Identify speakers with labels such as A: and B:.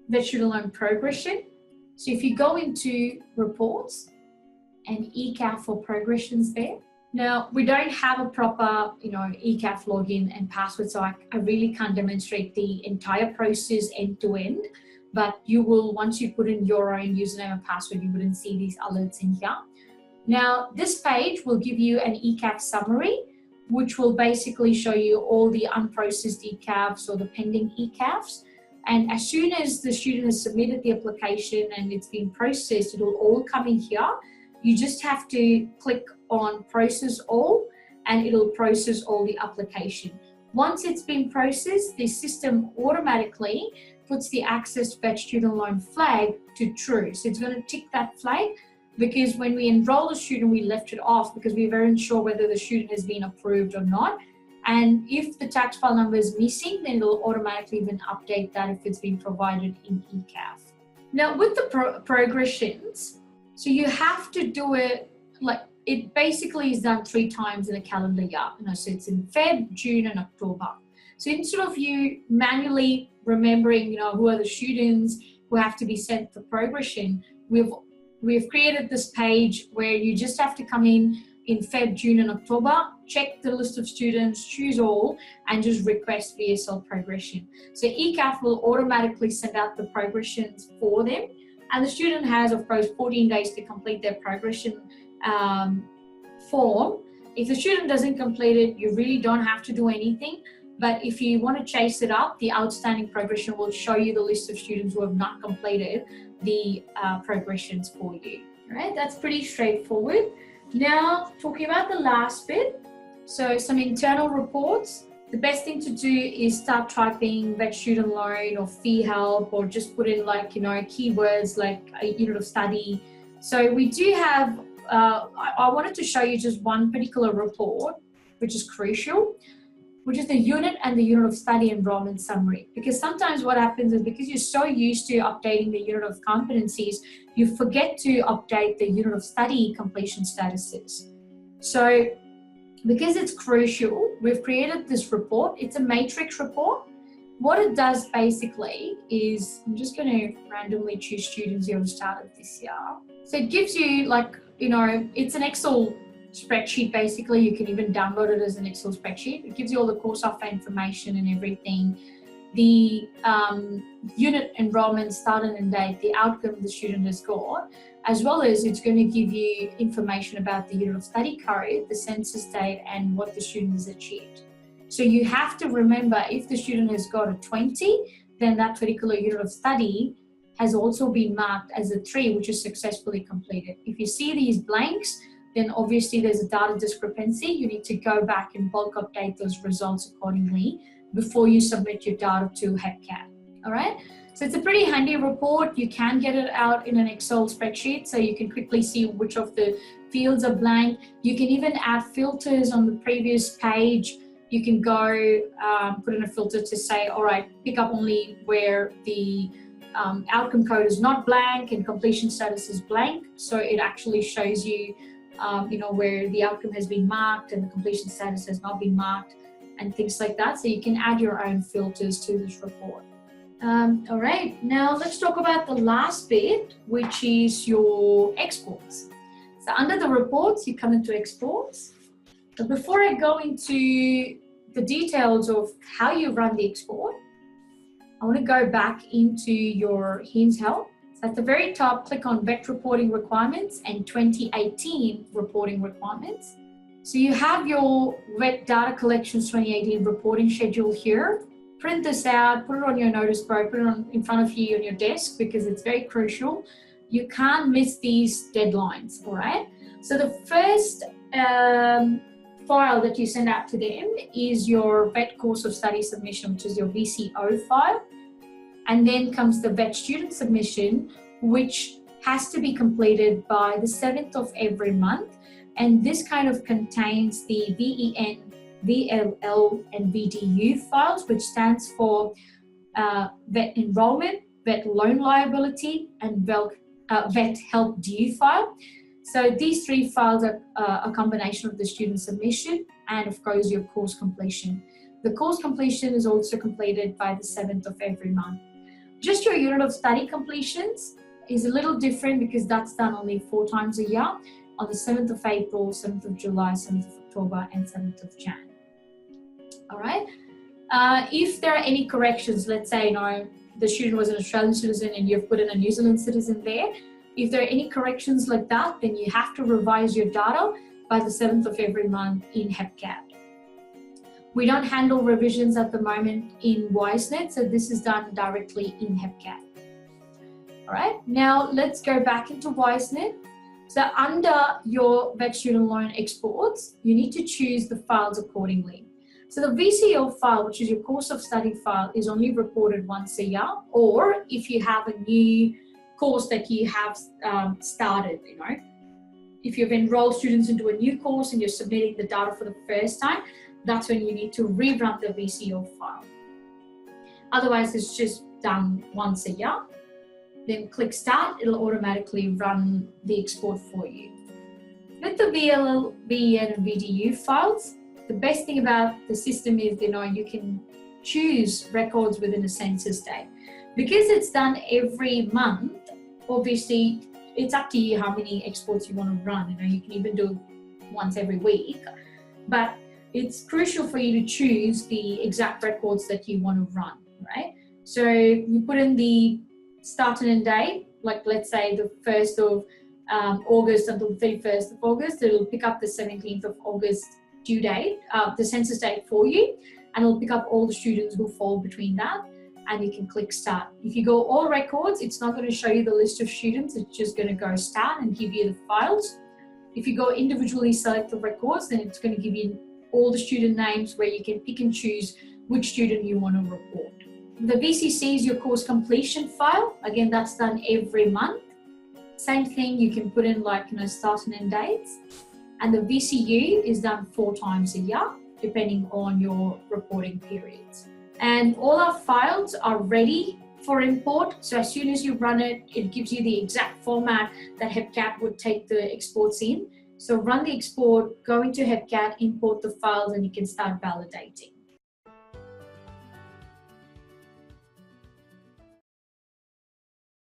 A: vet student loan progression. So if you go into reports and ECAF for progressions there. Now, we don't have a proper, ECAF login and password, so I really can't demonstrate the entire process end to end, but you will, once you put in your own username and password, you wouldn't see these alerts in here. Now, this page will give you an ECAF summary, which will basically show you all the unprocessed ECAFs or the pending ECAFs. And as soon as the student has submitted the application and it's been processed, it will all come in here. You just have to click on process all and it'll process all the application. Once it's been processed, the system automatically puts the accessed vet student loan flag to true. So it's going to tick that flag, because when we enroll a student, we left it off because we weren't sure whether the student has been approved or not. And if the tax file number is missing, then it'll automatically even update that if it's been provided in ECAF. Now with the progressions, so you have to do it like, it basically is done 3 times in a calendar year. So it's in Feb, June, and October. So instead of you manually remembering, who are the students who have to be sent the progression, we've created this page where you just have to come in Feb, June, and October, check the list of students, choose all, and just request VSL progression. So ECAF will automatically send out the progressions for them, and the student has, of course, 14 days to complete their progression form. If the student doesn't complete it, you really don't have to do anything. But if you want to chase it up, the outstanding progression will show you the list of students who have not completed the progressions for you. All right, that's pretty straightforward. Now, talking about the last bit, so some internal reports. The best thing to do is start typing vet student loan or fee help, or just put in keywords like a unit of study. So we do have, I wanted to show you just one particular report, which is crucial, which is the unit and the unit of study enrollment summary. Because sometimes what happens is, because you're so used to updating the unit of competencies, you forget to update the unit of study completion statuses. So because it's crucial, we've created this report. It's a matrix report. What it does basically is, I'm just going to randomly choose students who have started this year. So it gives you it's an Excel spreadsheet basically. You can even download it as an Excel spreadsheet. It gives you all the course offer information and everything, the unit enrollment start and end date, the outcome the student has got, as well as it's going to give you information about the unit of study code, the census date, and what the student has achieved. So you have to remember, if the student has got a 20, then that particular unit of study has also been marked as a 3, which is successfully completed. If you see these blanks, then obviously there's a data discrepancy. You need to go back and bulk update those results accordingly before you submit your data to HEPCAT. All right? So it's a pretty handy report. You can get it out in an Excel spreadsheet, so you can quickly see which of the fields are blank. You can even add filters on the previous page. You can go put in a filter to say, all right, pick up only where the outcome code is not blank and completion status is blank. So it actually shows you, where the outcome has been marked and the completion status has not been marked, and things like that. So you can add your own filters to this report. All right, now let's talk about the last bit, which is your exports. So under the reports, you come into exports. But before I go into the details of how you run the export, I want to go back into your HINS help. So at the very top, click on Vet Reporting Requirements and 2018 Reporting Requirements. So you have your Vet Data Collections 2018 reporting schedule here. Print this out, put it on your notice board, put it in front of you on your desk, because it's very crucial. You can't miss these deadlines, all right? So the first file that you send out to them is your vet course of study submission, which is your VCO file. And then comes the vet student submission, which has to be completed by the 7th of every month. And this kind of contains the VEN, VLL, and VDU files, which stands for vet enrollment, vet loan liability, and vet help due file. So these 3 files are a combination of the student submission and, of course, your course completion. The course completion is also completed by the 7th of every month. Just your unit of study completions is a little different because that's done only 4 times a year, on the 7th of April, 7th of July, 7th of October, and 7th of Jan. All right. If there are any corrections, let's say, the student was an Australian citizen and you've put in a New Zealand citizen there, if there are any corrections like that, then you have to revise your data by the 7th of every month in HEPCAT. We don't handle revisions at the moment in WiseNet, so this is done directly in HEPCAT. All right, now let's go back into WiseNet. So under your VET student loan exports, you need to choose the files accordingly. So the VCL file, which is your course of study file, is only reported once a year, or if you have a new course that you have started, if you've enrolled students into a new course and you're submitting the data for the first time, that's when you need to rerun the VCL file. Otherwise, it's just done once a year. Then click Start, it'll automatically run the export for you. With the VLL, VEN, and VDU files, the best thing about the system is, you can choose records within a census date. Because it's done every month, obviously, it's up to you how many exports you want to run. You can even do it once every week, but it's crucial for you to choose the exact records that you want to run, right? So you put in the start and end date, like let's say the 1st of August until the 31st of August, it'll pick up the 17th of August due date, the census date for you, and it'll pick up all the students who fall between that, and you can click Start. If you go all records, it's not going to show you the list of students, it's just going to go Start and give you the files. If you go individually select the records, then it's going to give you all the student names where you can pick and choose which student you want to report. The VCC is your course completion file. Again, that's done every month. Same thing, you can put in start and end dates. And the VCU is done 4 times a year, depending on your reporting periods. And all our files are ready for import. So as soon as you run it, it gives you the exact format that HEPCAT would take the exports in. So run the export, go into HEPCAT, import the files, and you can start validating.